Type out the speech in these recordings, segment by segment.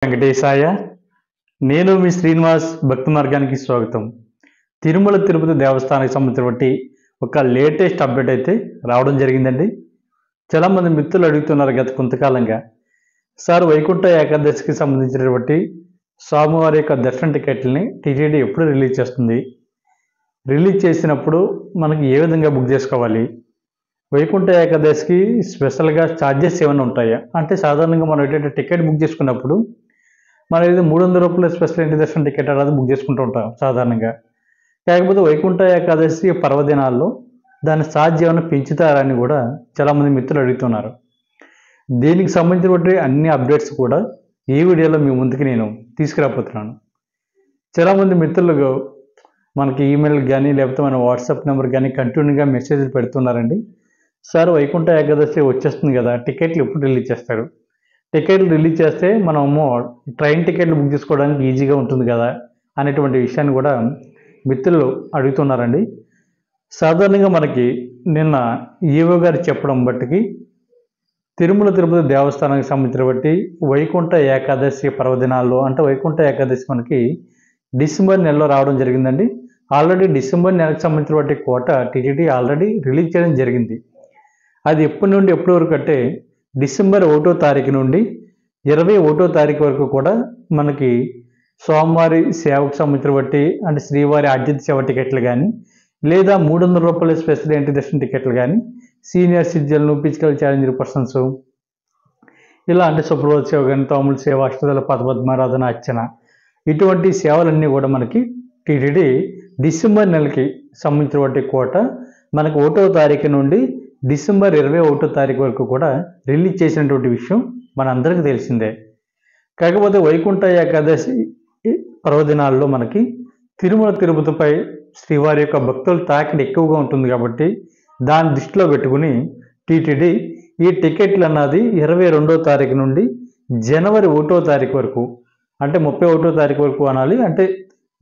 వెంకటేశాయ. నేను మీ శ్రీనివాస్. భక్తి మార్గానికి స్వాగతం. తిరుమల తిరుపతి దేవస్థానానికి సంబంధించినటువంటి ఒక లేటెస్ట్ అప్డేట్ అయితే రావడం జరిగిందండి. చాలామంది మిత్రులు అడుగుతున్నారు గత కొంతకాలంగా, సార్ వైకుంఠ ఏకాదశికి సంబంధించినటువంటి స్వామివారి యొక్క దర్శన టికెట్లని టీటీడీ ఎప్పుడు రిలీజ్ చేస్తుంది, రిలీజ్ చేసినప్పుడు మనకి ఏ విధంగా బుక్ చేసుకోవాలి, వైకుంఠ ఏకాదశికి స్పెషల్గా ఛార్జెస్ ఏమైనా ఉంటాయా అంటే సాధారణంగా మనం ఏంటంటే టికెట్ బుక్ చేసుకున్నప్పుడు మనం ఇది 300 రూపాయల స్పెషల్ ఇంటి దర్శనం టికెట్ అనేది బుక్ చేసుకుంటూ ఉంటాం సాధారణంగా. కాకపోతే వైకుంఠ ఏకాదశి పర్వదినాల్లో దాని ఛార్జ్ ఏమైనా పెంచుతారని కూడా చాలామంది మిత్రులు అడుగుతున్నారు. దీనికి సంబంధించినటువంటి అన్ని అప్డేట్స్ కూడా ఈ వీడియోలో మీ ముందుకు నేను తీసుకురాబోతున్నాను. చాలామంది మిత్రులు మనకి ఈమెయిల్ కానీ లేకపోతే మన వాట్సాప్ నెంబర్ కానీ కంటిన్యూగా మెసేజ్లు పెడుతున్నారండి. సార్ వైకుంఠ ఏకాదశి వచ్చేస్తుంది కదా, టికెట్లు ఎప్పుడు రిలీజ్ చేస్తారు, టికెట్లు రిలీజ్ చేస్తే మనము ట్రైన్ టికెట్లు బుక్ చేసుకోవడానికి ఈజీగా ఉంటుంది కదా అనేటువంటి విషయాన్ని కూడా మిత్రులు అడుగుతున్నారండి. సాధారణంగా మనకి నిన్న ఈవో గారు చెప్పడం బట్టికి తిరుమల తిరుపతి దేవస్థానానికి సంబంధించినటువంటి వైకుంఠ ఏకాదశి పర్వదినాల్లో అంటే వైకుంఠ ఏకాదశి మనకి డిసెంబర్ నెలలో రావడం జరిగిందండి. ఆల్రెడీ డిసెంబర్ నెలకు సంబంధించినటువంటి కోట టీటీడీ ఆల్రెడీ రిలీజ్ చేయడం జరిగింది. అది ఎప్పటి నుండి ఎప్పటి వరకు అంటే డిసెంబర్ 1వ తారీఖు నుండి 21వ తారీఖు వరకు కూడా మనకి స్వామివారి సేవకు సంబంధించినటువంటి అంటే శ్రీవారి ఆర్జిత సేవ టికెట్లు కానీ లేదా 300 రూపాయల స్పెషల్ ఎంట్రీ దర్శన టికెట్లు కానీ సీనియర్ సిటిజన్లు, ఫిజికల్ ఛాలెంజ్డ్ పర్సన్స్ ఇలా అంటే సుప్రభాత సేవ కానీ తోముల సేవ, అష్టదళ పద్మారాధన, అర్చన ఇటువంటి సేవలన్నీ కూడా మనకి టీటీడీ డిసెంబర్ నెలకి సంబంధించినటువంటి కోట మనకు 1వ తారీఖు నుండి డిసెంబర్ 21వ తారీఖు వరకు కూడా రిలీజ్ చేసినటువంటి విషయం మనందరికీ తెలిసిందే. కాకపోతే వైకుంఠ ఏకాదశి పర్వదినాల్లో మనకి తిరుమల తిరుపతిపై శ్రీవారి యొక్క భక్తుల తాకిడి ఎక్కువగా ఉంటుంది కాబట్టి దాన్ని దృష్టిలో పెట్టుకుని టీటీడీ ఈ టికెట్లు అన్నది 22వ తారీఖు నుండి జనవరి 1వ తారీఖు వరకు అంటే 31వ తారీఖు వరకు అనాలి, అంటే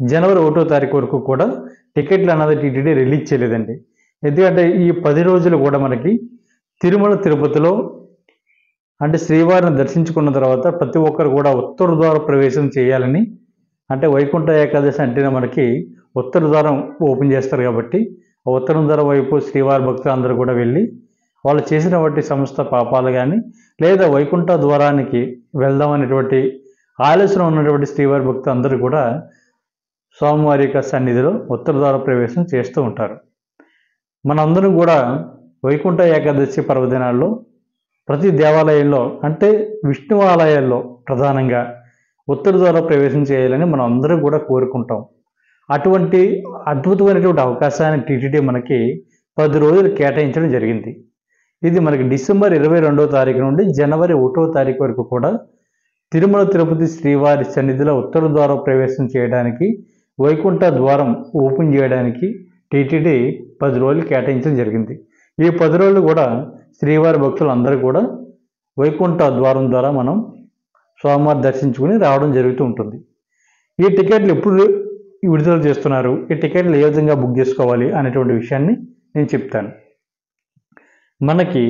జనవరి 1వ తారీఖు వరకు కూడా టికెట్లు అన్నది టీటీడీ రిలీజ్ చేయలేదండి. ఎందుకంటే ఈ 10 రోజులు కూడా మనకి తిరుమల తిరుపతిలో అంటే శ్రీవారిని దర్శించుకున్న తర్వాత ప్రతి ఒక్కరు కూడా ఉత్తర ద్వార ప్రవేశం చేయాలని, అంటే వైకుంఠ ఏకాదశి అంటేనే మనకి ఉత్తర ద్వారం ఓపెన్ చేస్తారు కాబట్టి ఆ ఉత్తర ద్వారం వైపు శ్రీవారి భక్తులు అందరూ కూడా వెళ్ళి వాళ్ళు చేసినటువంటి సమస్త పాపాలు కానీ లేదా వైకుంఠ ద్వారానికి వెళ్దామనేటువంటి ఆలోచన ఉన్నటువంటి శ్రీవారి భక్తులు అందరూ కూడా స్వామివారి యొక్క సన్నిధిలో ఉత్తర ద్వార ప్రవేశం చేస్తూ ఉంటారు. మనందరం కూడా వైకుంఠ ఏకాదశి పర్వదినాల్లో ప్రతి దేవాలయంలో అంటే విష్ణు ఆలయాల్లో ప్రధానంగా ఉత్తర ద్వార ప్రవేశం చేయాలని మనం అందరూ కూడా కోరుకుంటాం. అటువంటి అద్భుతమైనటువంటి అవకాశాన్ని టీటీడీ మనకి 10 రోజులు కేటాయించడం జరిగింది. ఇది మనకి డిసెంబర్ 22వ తారీఖు నుండి జనవరి 1వ తారీఖు వరకు కూడా తిరుమల తిరుపతి శ్రీవారి సన్నిధిలో ఉత్తర ద్వార ప్రవేశం చేయడానికి వైకుంఠ ద్వారం ఓపెన్ చేయడానికి టీటీడీ 10 రోజులు కేటాయించడం జరిగింది. ఈ 10 రోజులు కూడా శ్రీవారి భక్తులు అందరూ కూడా వైకుంఠ ద్వారం ద్వారా మనం స్వామివారి దర్శించుకుని రావడం జరుగుతూ ఉంటుంది. ఈ టికెట్లు ఎప్పుడు విడుదల చేస్తున్నారు, ఈ టికెట్లు ఏ విధంగా బుక్ చేసుకోవాలి అనేటువంటి విషయాన్ని నేను చెప్తాను. మనకి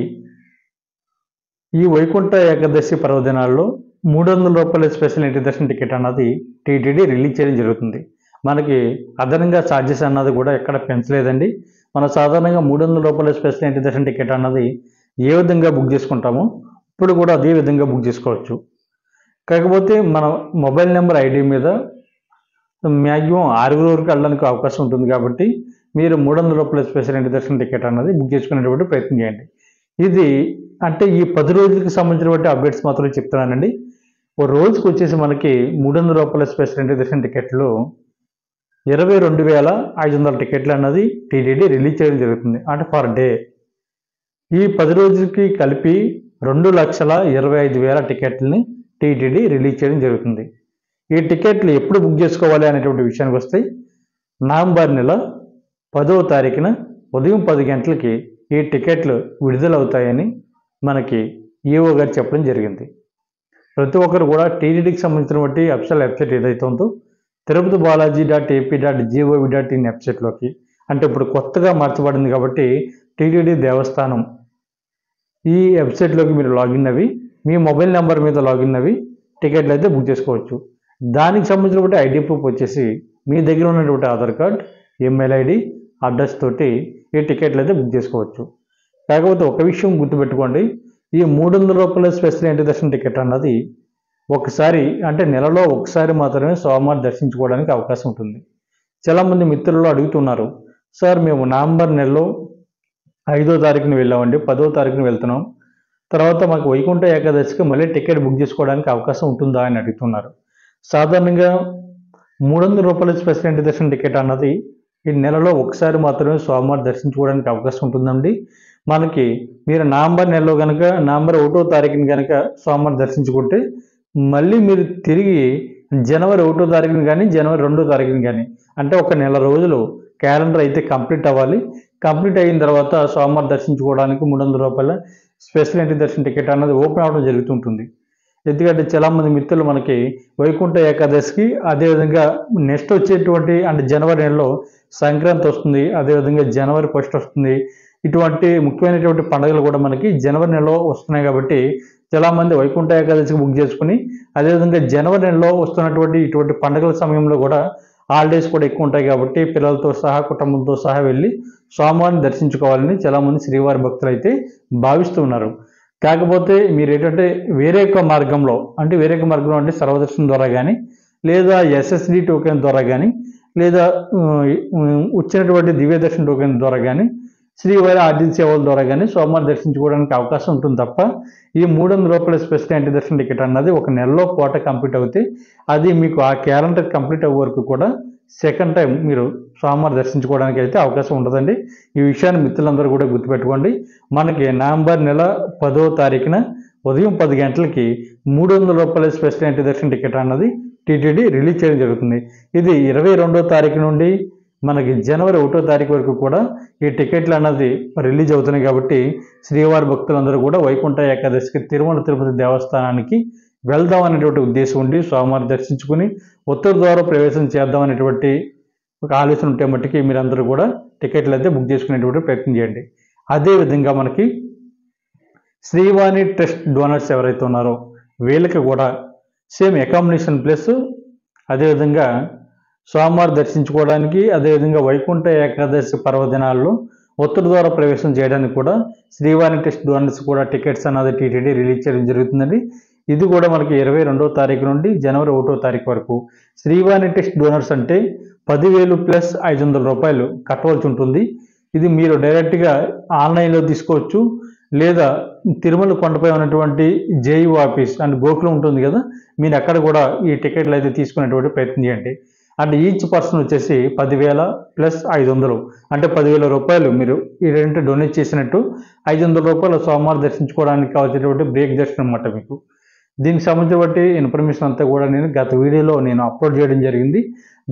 ఈ వైకుంఠ ఏకాదశి పర్వదినాల్లో 300 రూపాయల స్పెషల్ ఎంట్రీ దర్శన టికెట్ అన్నది టీటీడీ రిలీజ్ చేయడం జరుగుతుంది. మనకి అదనంగా ఛార్జెస్ అన్నది కూడా ఎక్కడ పెంచలేదండి. మనం సాధారణంగా 300 రూపాయల స్పెషల్ ఎంట్రీ దర్శన టికెట్ అన్నది ఏ విధంగా బుక్ చేసుకుంటామో ఇప్పుడు కూడా అదే విధంగా బుక్ చేసుకోవచ్చు. కాకపోతే మన మొబైల్ నెంబర్ ఐడి మీద మ్యాక్సిమం 6 వరకు వెళ్ళడానికి అవకాశం ఉంటుంది కాబట్టి మీరు 300 రూపాయల స్పెషల్ ఎంట్రీ దర్శన టికెట్ అన్నది బుక్ చేసుకునేటువంటి ప్రయత్నం చేయండి. ఇది అంటే ఈ 10 రోజులకి సంబంధించినటువంటి అప్డేట్స్ మాత్రం చెప్తున్నానండి. ఓ రోజుకి వచ్చేసి మనకి 300 రూపాయల స్పెషల్ ఎంట్రీ దర్శన టికెట్లు 22,500 టికెట్లు అన్నది టీటీడీ రిలీజ్ చేయడం జరుగుతుంది, అంటే పర్ డే. ఈ 10 రోజులకి కలిపి 2,25,000 టికెట్లని టీటీడీ రిలీజ్ చేయడం జరుగుతుంది. ఈ టికెట్లు ఎప్పుడు బుక్ చేసుకోవాలి అనేటువంటి విషయానికి వస్తే నవంబర్ నెల 10వ తారీఖున ఉదయం 10 గంటలకి ఈ టికెట్లు విడుదలవుతాయని మనకి ఈఓ గారు చెప్పడం జరిగింది. ప్రతి ఒక్కరు కూడా టీటీడీకి సంబంధించినటువంటి అఫీషియల్ వెబ్సైట్ ఏదైతే ఉందో తిరుపతి balaji.ap.gov.in వెబ్సైట్లోకి, అంటే ఇప్పుడు కొత్తగా మార్చబడింది కాబట్టి టీటీడీ దేవస్థానం ఈ వెబ్సైట్లోకి మీరు లాగిన్ అవి మీ మొబైల్ నెంబర్ మీద లాగిన్ అవి టికెట్లు అయితే బుక్ చేసుకోవచ్చు. దానికి సంబంధించినటువంటి ఐడి ప్రూఫ్ వచ్చేసి మీ దగ్గర ఉన్నటువంటి Aadhaar card, email ID, address తోటి ఈ టికెట్లు అయితే బుక్ చేసుకోవచ్చు. కాకపోతే ఒక విషయం గుర్తుపెట్టుకోండి, ఈ 300 రూపాయల స్పెషల్ ఎంట్రీ దర్శనం టికెట్ అన్నది ఒకసారి అంటే నెలలో ఒకసారి మాత్రమే స్వామివారిని దర్శించుకోవడానికి అవకాశం ఉంటుంది. చాలామంది మిత్రులు అడుగుతున్నారు, సార్ మేము నవంబర్ నెలలో 5వ తారీఖున వెళ్ళామండి, 10వ తారీఖున వెళ్తున్నాం, తర్వాత మాకు వైకుంఠ ఏకాదశికి మళ్ళీ టికెట్ బుక్ చేసుకోవడానికి అవకాశం ఉంటుందా అని అడుగుతున్నారు. సాధారణంగా 300 రూపాయల స్పెషల్ ఎంట్రీ దర్శనం టికెట్ అన్నది ఈ నెలలో ఒకసారి మాత్రమే స్వామివారిని దర్శించుకోవడానికి అవకాశం ఉంటుందండి. మనకి మీరు నవంబర్ నెలలో కనుక నవంబర్ 1వ తారీఖున కనుక స్వామివారిని దర్శించుకుంటే మళ్ళీ మీరు తిరిగి జనవరి 1వ తారీఖున కానీ జనవరి 2వ తారీఖున కానీ అంటే ఒక నెల రోజులు క్యాలెండర్ అయితే కంప్లీట్ అవ్వాలి. కంప్లీట్ అయిన తర్వాత స్వామివారిని దర్శించుకోవడానికి 300 రూపాయల స్పెషల్ ఎంట్రీ దర్శనం టికెట్ అన్నది ఓపెన్ అవ్వడం జరుగుతుంటుంది. ఎందుకంటే చాలామంది మిత్రులు మనకి వైకుంఠ ఏకాదశికి, అదేవిధంగా నెక్స్ట్ వచ్చేటువంటి అంటే జనవరి నెలలో సంక్రాంతి వస్తుంది, అదేవిధంగా జనవరి 1 వస్తుంది. ఇటువంటి ముఖ్యమైనటువంటి పండుగలు కూడా మనకి జనవరి నెలలో వస్తున్నాయి కాబట్టి చాలామంది వైకుంఠ ఏకాదశికి బుక్ చేసుకుని, అదేవిధంగా జనవరి నెలలో వస్తున్నటువంటి ఇటువంటి పండుగల సమయంలో కూడా హాలిడేస్ కూడా ఎక్కువ ఉంటాయి కాబట్టి పిల్లలతో సహా కుటుంబంతో సహా వెళ్ళి స్వామివారిని దర్శించుకోవాలని చాలామంది శ్రీవారి భక్తులు అయితే భావిస్తూ ఉన్నారు. కాకపోతే మీరు ఏంటంటే వేరే మార్గంలో అంటే సర్వదర్శనం ద్వారా కానీ, లేదా ఎస్ఎస్డి టోకెన్ ద్వారా కానీ, లేదా వచ్చినటువంటి దివ్య దర్శన టోకెన్ ద్వారా కానీ, శ్రీవారి ఆర్జిత సేవల ద్వారా కానీ స్వామివారిని దర్శించుకోవడానికి అవకాశం ఉంటుంది తప్ప ఈ 300 రూపాయల స్పెషల్ ఎంట్రీ దర్శన టికెట్ అన్నది ఒక నెలలో కోట కంప్లీట్ అవుతే అది మీకు ఆ క్యాలెండర్ కంప్లీట్ అయ్యే వరకు కూడా సెకండ్ టైం మీరు స్వామివారిని దర్శించుకోవడానికి అయితే అవకాశం ఉండదండి. ఈ విషయాన్ని మిత్రులందరూ కూడా గుర్తుపెట్టుకోండి. మనకి నవంబర్ నెల 10వ తారీఖున ఉదయం 10 గంటలకి 300 రూపాయల స్పెషల్ ఎంట్రీ దర్శన టికెట్ అన్నది టీటీడీ రిలీజ్ చేయడం జరుగుతుంది. ఇది 22వ తారీఖు నుండి మనకి జనవరి 1వ తారీఖు వరకు కూడా ఈ టికెట్లు అన్నది రిలీజ్ అవుతున్నాయి కాబట్టి శ్రీవారి భక్తులందరూ కూడా వైకుంఠ ఏకాదశికి తిరుమల తిరుపతి దేవస్థానానికి వెళ్దాం అనేటువంటి ఉద్దేశం ఉండి స్వామివారిని దర్శించుకుని ఉత్తర ద్వారం ప్రవేశం చేద్దాం అనేటువంటి ఒక ఆలోచన ఉంటే మట్టుకి మీరందరూ కూడా టికెట్లు అయితే బుక్ చేసుకునేటువంటి ప్రయత్నం చేయండి. అదేవిధంగా మనకి శ్రీవాణి ట్రస్ట్ డోనర్స్ ఎవరైతే ఉన్నారో వీళ్ళకి కూడా సేమ్ అకామిడేషన్ ప్లస్ అదేవిధంగా స్వామివారి దర్శించుకోవడానికి, అదేవిధంగా వైకుంఠ ఏకాదశి పర్వదినాల్లో ఉత్తర ద్వార ప్రవేశం చేయడానికి కూడా శ్రీవాణి ట్రస్ట్ డోనర్స్ కూడా టికెట్స్ అన్నది టీటీడీ రిలీజ్ చేయడం జరుగుతుందండి. ఇది కూడా మనకి 22వ తారీఖు నుండి జనవరి 1వ తారీఖు వరకు. శ్రీవాణి ట్రస్ట్ డోనర్స్ అంటే 10,000 ప్లస్ 500 రూపాయలు కట్టవలసి ఉంటుంది. ఇది మీరు డైరెక్ట్గా ఆన్లైన్లో తీసుకోవచ్చు, లేదా తిరుమల కొండపై ఉన్నటువంటి జేయూ ఆఫీస్ అండ్ గోకులం ఉంటుంది కదా, మీరు అక్కడ కూడా ఈ టికెట్లు అయితే తీసుకునేటువంటి ప్రయత్నం చేయండి. అంటే ఈచ్ పర్సన్ వచ్చేసి 10,000 ప్లస్ 500 అంటే 10,000 రూపాయలు మీరు ఈ రెండు డొనేట్ చేసినట్టు 500 రూపాయలు స్వామివారి దర్శించుకోవడానికి కావాల్సినటువంటి బ్రేక్ దర్శనం అన్నమాట మీకు. దీనికి సంబంధించిన ఇన్ఫర్మేషన్ అంతా కూడా నేను గత వీడియోలో అప్లోడ్ చేయడం జరిగింది.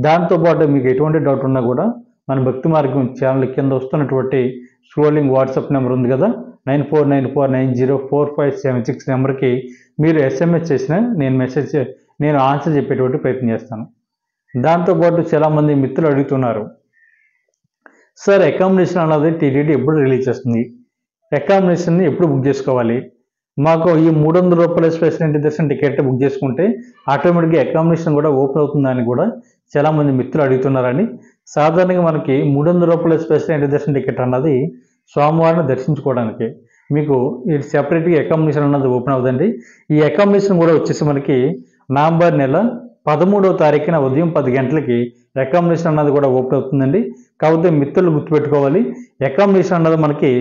దాంతోపాటు మీకు ఎటువంటి డౌట్ ఉన్నా కూడా మన భక్తి మార్గం ఛానల్ కింద వస్తున్నటువంటి స్క్రోలింగ్ వాట్సాప్ నెంబర్ ఉంది కదా 9494904576 నెంబర్కి మీరు ఎస్ఎంఎస్ చేసినా నేను ఆన్సర్ చెప్పేటువంటి ప్రయత్నం చేస్తాను. దాంతోపాటు చాలామంది మిత్రులు అడుగుతున్నారు, సార్ అకామిడేషన్ అన్నది టీటీడీ ఎప్పుడు రిలీజ్ చేస్తుంది, అకామిడేషన్ని ఎప్పుడు బుక్ చేసుకోవాలి, మాకు ఈ 300 రూపాయల స్పెషల్ ఎంట్రీ దర్శనం టికెట్ బుక్ చేసుకుంటే ఆటోమేటిక్గా అకామిడేషన్ కూడా ఓపెన్ అవుతుందని కూడా చాలామంది మిత్రులు అడుగుతున్నారని. సాధారణంగా మనకి 300 రూపాయల స్పెషల్ ఎంట్రీ దర్శనం టికెట్ అన్నది స్వామివారిని దర్శించుకోవడానికి మీకు ఇది సెపరేట్గా అకామిడేషన్ అన్నది ఓపెన్ అవుతుంది. ఈ అకామిడేషన్ కూడా వచ్చేసి మనకి నవంబర్ నెల 13వ తారీఖున ఉదయం 10 గంటలకి అకామిడేషన్ అన్నది కూడా ఓపెన్ అవుతుందండి. కాకపోతే మిత్రులు గుర్తుపెట్టుకోవాలి, అకామిడేషన్ అన్నది మనకి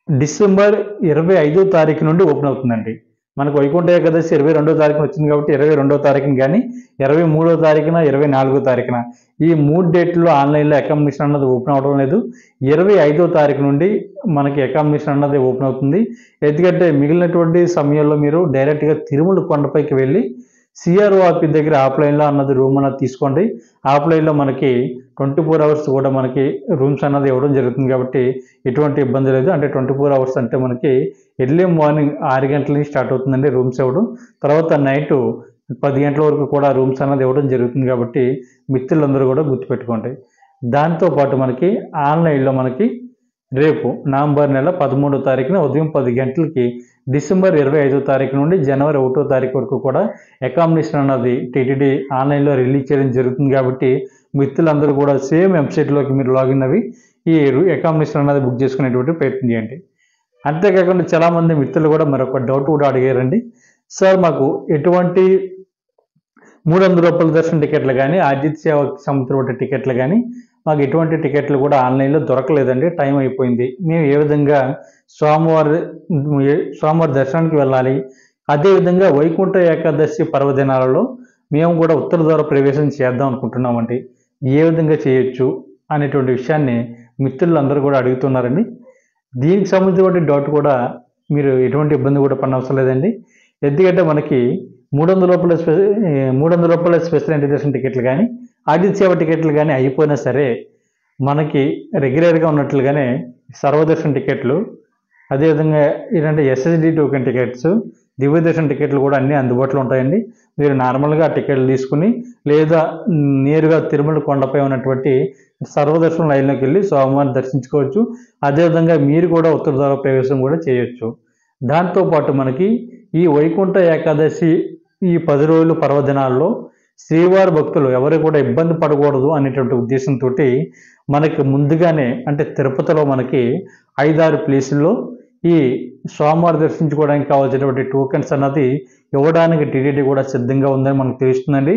డిసెంబర్ 25వ తారీఖు నుండి ఓపెన్ అవుతుందండి. మనకు వైకుంఠ ఏకాదశి 22వ తారీఖున వచ్చింది కాబట్టి 22వ తారీఖున కానీ 23వ తారీఖున 24వ తారీఖున ఈ 3 డేట్లో ఆన్లైన్లో అకామిడేషన్ అన్నది ఓపెన్ అవడం లేదు. 25వ తారీఖు నుండి మనకి అకామిడేషన్ అన్నది ఓపెన్ అవుతుంది. ఎందుకంటే మిగిలినటువంటి సమయంలో మీరు డైరెక్ట్గా తిరుమల కొండపైకి వెళ్ళి సిఆర్ఓ ఆఫీస్ దగ్గర ఆఫ్లైన్లో అన్నది రూమ్ అన్నది తీసుకోండి. ఆఫ్లైన్లో మనకి 24 అవర్స్ కూడా మనకి రూమ్స్ అన్నది ఇవ్వడం జరుగుతుంది కాబట్టి ఎటువంటి ఇబ్బంది లేదు. అంటే 24 అవర్స్ అంటే మనకి ఎర్లీ మార్నింగ్ 6 గంటల నుంచి స్టార్ట్ అవుతుందండి రూమ్స్ ఇవ్వడం. తర్వాత నైట్ 10 గంటల వరకు కూడా రూమ్స్ అన్నది ఇవ్వడం జరుగుతుంది కాబట్టి మిత్రులందరూ కూడా గుర్తుపెట్టుకోండి. దాంతోపాటు మనకి ఆన్లైన్లో మనకి రేపు నవంబర్ నెల 13వ తారీఖున ఉదయం 10 గంటలకి డిసెంబర్ 25వ తారీఖు నుండి జనవరి 1వ తారీఖు వరకు కూడా అకామిడేషన్ అన్నది టీటీడీ ఆన్లైన్లో రిలీజ్ చేయడం జరుగుతుంది. కాబట్టి మిత్రులందరూ కూడా సేమ్ వెబ్సైట్లోకి మీరు లాగిన్ అవి ఈ అకామిడేషన్ అన్నది బుక్ చేసుకునేటువంటి ప్రయత్నం చేయండి. అంతేకాకుండా చాలామంది మిత్రులు కూడా మరొక డౌట్ కూడా అడిగారండి. సార్ మాకు ఎటువంటి 300 రూపాయల దర్శన టికెట్లు కానీ ఆర్జిత సేవకి సంబంధించిన టికెట్లు కానీ మాకు ఎటువంటి టికెట్లు కూడా ఆన్లైన్లో దొరకలేదండి, టైం అయిపోయింది. మేము ఏ విధంగా సోమవారం దర్శనానికి వెళ్ళాలి, అదేవిధంగా వైకుంఠ ఏకాదశి పర్వదినాలలో మేము కూడా ఉత్తర ద్వార ప్రవేశం చేద్దాం అనుకుంటున్నామండి, ఏ విధంగా చేయొచ్చు అనేటువంటి విషయాన్ని మిత్రులందరూ కూడా అడుగుతున్నారండి. దీనికి సంబంధించిన డౌట్ కూడా మీరు ఎటువంటి ఇబ్బంది కూడా పడనవసరం లేదండి. ఎందుకంటే మనకి 300 రూపాయల స్పెషల్ ఎంట్రీ దర్శన టికెట్లు కానీ ఆర్జిత సేవ టికెట్లు కానీ అయిపోయినా సరే మనకి రెగ్యులర్గా ఉన్నట్లుగానే సర్వదర్శన టికెట్లు, అదేవిధంగా ఏంటంటే ఎస్ఎస్డి టోకెన్ టికెట్స్, దివ్య దర్శన టికెట్లు కూడా అన్నీ అందుబాటులో ఉంటాయండి. మీరు నార్మల్గా టికెట్లు తీసుకుని లేదా నేరుగా తిరుమల కొండపై ఉన్నటువంటి సర్వదర్శనం లైన్లోకి వెళ్ళి స్వామివారిని దర్శించుకోవచ్చు. అదేవిధంగా మీరు కూడా ఉత్తర ద్వార ప్రవేశం కూడా చేయొచ్చు. దాంతోపాటు మనకి ఈ వైకుంఠ ఏకాదశి ఈ 10 రోజుల పర్వదినాల్లో శ్రీవారి భక్తులు ఎవరు కూడా ఇబ్బంది పడకూడదు అనేటువంటి ఉద్దేశంతో మనకి ముందుగానే అంటే తిరుపతిలో మనకి 5-6 ప్లేసుల్లో ఈ స్వామివారి దర్శించుకోవడానికి కావాల్సినటువంటి టోకెన్స్ అన్నది ఇవ్వడానికి టీటీడీ కూడా సిద్ధంగా ఉందని మనకు తెలుస్తుందండి.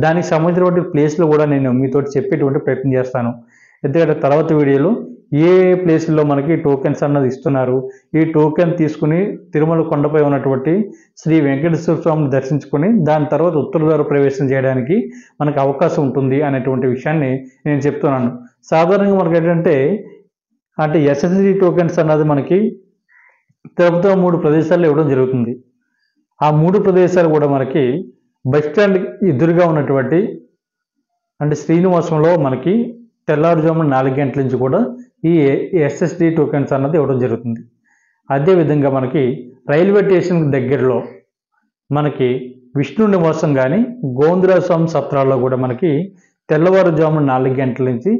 దానికి సంబంధించినటువంటి ప్లేస్లు కూడా నేను మీతో చెప్పేటువంటి ప్రయత్నం చేస్తాను. ఎందుకంటే తర్వాత వీడియోలో ఏ ప్లేసుల్లో మనకి టోకెన్స్ అన్నది ఇస్తున్నారు, ఈ టోకెన్ తీసుకుని తిరుమల కొండపై ఉన్నటువంటి శ్రీ వెంకటేశ్వర స్వామిని దర్శించుకొని దాని తర్వాత ఉత్తర ద్వార ప్రవేశం చేయడానికి మనకు అవకాశం ఉంటుంది అనేటువంటి విషయాన్ని నేను చెప్తున్నాను. సాధారణంగా మనకి ఏంటంటే ఎస్ఎస్డి టోకెన్స్ అన్నది మనకి తిరుపతిలో 3 ప్రదేశాల్లో ఇవ్వడం జరుగుతుంది. ఆ 3 ప్రదేశాలు కూడా మనకి బస్టాండ్ ఎదురుగా ఉన్నటువంటి శ్రీనివాసంలో మనకి తెల్లవారుజామున 4 గంటల నుంచి కూడా ఈ ఎస్ఎస్డి టోకెన్స్ అన్నది ఇవ్వడం జరుగుతుంది. అదేవిధంగా మనకి రైల్వే స్టేషన్ దగ్గరలో మనకి విష్ణు నివాసం కానీ గోవిందరాజ స్వామి సత్రాల్లో కూడా మనకి తెల్లవారుజామున 4 గంటల నుంచి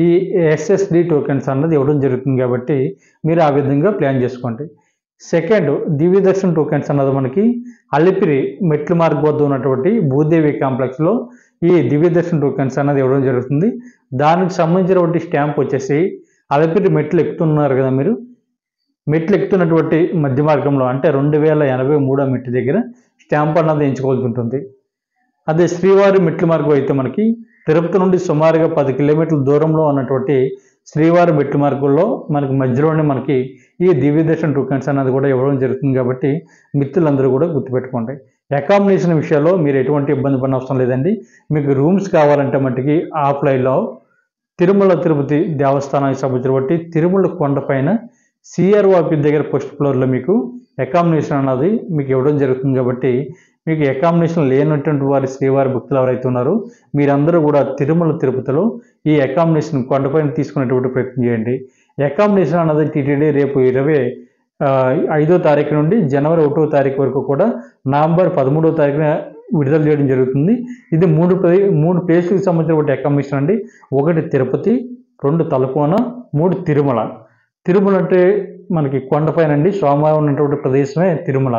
ఈ ఎస్ఎస్డి టోకెన్స్ అన్నది ఇవ్వడం జరుగుతుంది. కాబట్టి మీరు ఆ విధంగా ప్లాన్ చేసుకోండి. సెకండ్, దివ్య దర్శన టోకెన్స్ అన్నది మనకి అలిపిరి మెట్ల మార్గం వద్ద ఉన్నటువంటి భూదేవి కాంప్లెక్స్లో ఈ దివ్య దర్శన టోకెన్స్ అన్నది ఇవ్వడం జరుగుతుంది. దానికి సంబంధించినటువంటి స్టాంప్ వచ్చేసి అలిపిరి మెట్లు ఎక్కుతున్నారు కదా, మీరు మెట్లు ఎక్కుతున్నటువంటి మధ్య మార్గంలో అంటే 2083వ మెట్టు దగ్గర స్టాంప్ అన్నది ఎంచుకోవాల్సి ఉంటుంది. అదే శ్రీవారి మెట్ల మార్గం అయితే మనకి తిరుపతి నుండి సుమారుగా 10 కిలోమీటర్ల దూరంలో ఉన్నటువంటి శ్రీవారి మెట్ల మార్గంలో మనకి మధ్యలోనే మనకి ఈ దివ్య దర్శన టోకెన్స్ అన్నది కూడా ఇవ్వడం జరుగుతుంది. కాబట్టి మిత్రులందరూ కూడా గుర్తుపెట్టుకోండి. అకామిడేషన్ విషయాల్లో మీరు ఎటువంటి ఇబ్బంది పడిన అవసరం లేదండి. మీకు రూమ్స్ కావాలంటే మటుకి ఆఫ్లైన్లో తిరుమల తిరుపతి దేవస్థానానికి సంబంధించినటువంటి తిరుమల కొండపైన సిఆర్ఓ ఆఫీస్ దగ్గర ఫస్ట్ ఫ్లోర్లో మీకు అకామిడేషన్ అన్నది మీకు ఇవ్వడం జరుగుతుంది. కాబట్టి మీకు అకామిడేషన్ లేనటువంటి వారి శ్రీవారి భక్తులు ఎవరైతే ఉన్నారో మీరందరూ కూడా తిరుమల తిరుపతిలో ఈ అకామిడేషన్ కొండపైన తీసుకునేటువంటి ప్రయత్నం చేయండి. అకామిడేషన్ అన్నది టీటీడీ రేపు 25వ తారీఖు నుండి జనవరి 1వ తారీఖు వరకు కూడా నవంబర్ 13వ తారీఖున విడుదల చేయడం జరుగుతుంది. ఇది 3 ప్లేస్లకు సంబంధించినటువంటి అకామిడేషన్ అండి. 1 తిరుపతి, 2 తలకోన, 3 తిరుమల. తిరుమల అంటే మనకి కొండపైన అండి, స్వామివారి ఉన్నటువంటి ప్రదేశమే తిరుమల.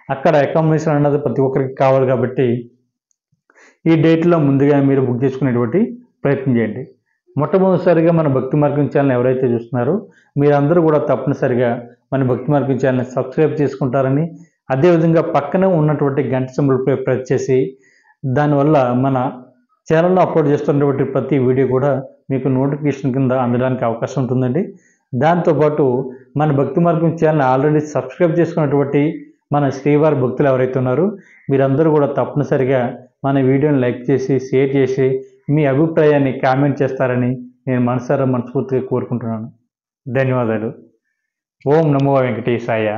అక్కడ అకామిడేషన్ అన్నది ప్రతి ఒక్కరికి కావాలి. కాబట్టి ఈ డేట్లో ముందుగా మీరు బుక్ చేసుకునేటువంటి ప్రయత్నం చేయండి. మొట్టమొదటిసారిగా మన భక్తి మార్గం ఛానల్ ఎవరైతే చూస్తున్నారో మీరందరూ కూడా తప్పనిసరిగా మన భక్తి మార్గం ఛానల్ని సబ్స్క్రైబ్ చేసుకుంటారని, అదేవిధంగా పక్కనే ఉన్నటువంటి గంట సింబల్పై ప్రెస్ చేసి దానివల్ల మన ఛానల్లో అప్లోడ్ చేస్తున్నటువంటి ప్రతి వీడియో కూడా మీకు నోటిఫికేషన్ కింద అందడానికి అవకాశం ఉంటుందండి. దాంతోపాటు మన భక్తి మార్గం ఛానల్ ఆల్రెడీ సబ్స్క్రైబ్ చేసుకున్నటువంటి మన శ్రీవారి భక్తులు ఎవరైతే ఉన్నారో మీరందరూ కూడా తప్పనిసరిగా మన వీడియోని లైక్ చేసి షేర్ చేసి మీ అభిప్రాయాన్ని కామెంట్ చేస్తారని నేను మనస్ఫూర్తిగా కోరుకుంటున్నాను. ధన్యవాదాలు. ఓం నమో వెంకటేశాయ.